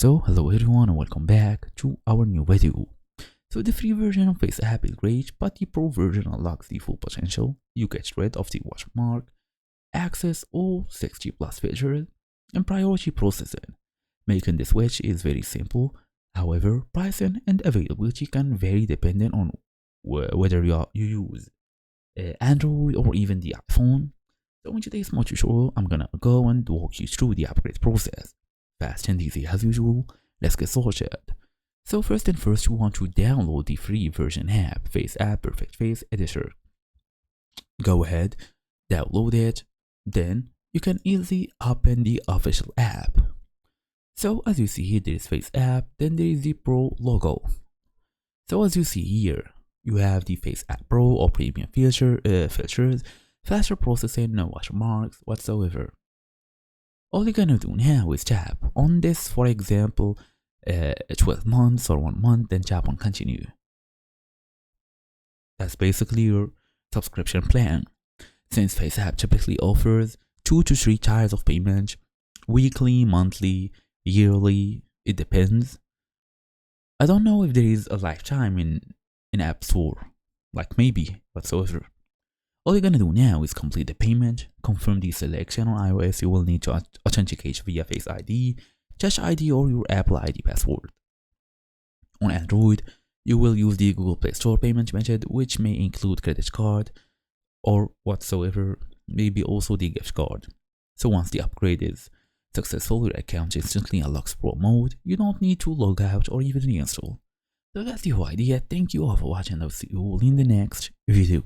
So hello everyone and welcome back to our new video. So the free version of FaceApp is great, but the pro version unlocks the full potential. You get rid of the watermark, access all 60 plus features, and priority processing. Making the switch is very simple. However, pricing and availability can vary depending on whether you use Android or even the iPhone. So in today's small tutorial, I'm gonna go and walk you through the upgrade process. Fast and easy as usual. Let's get started. So first and first, you want to download the free version app, FaceApp Perfect Face Editor. Go ahead, download it, then you can easily open the official app. So as you see here, there is FaceApp, then there is the Pro logo. So as you see here, you have the FaceApp Pro or Premium filters, faster processing, no watermarks whatsoever. All you're gonna do now is tap on this, for example, 12 months or 1 month, then tap on continue. That's basically your subscription plan. Since FaceApp typically offers 2 to 3 tiers of payment, weekly, monthly, yearly, it depends. I don't know if there is a lifetime in App Store, like maybe whatsoever. All you're gonna do now is complete the payment, confirm the selection. On iOS, you will need to authenticate via Face ID, Touch ID, or your Apple ID password. On Android, you will use the Google Play Store payment method, which may include credit card or whatsoever, maybe also the gift card. So once the upgrade is successful, your account instantly unlocks Pro mode. You don't need to log out or even reinstall. So that's the whole idea. Thank you all for watching. I'll see you all in the next video.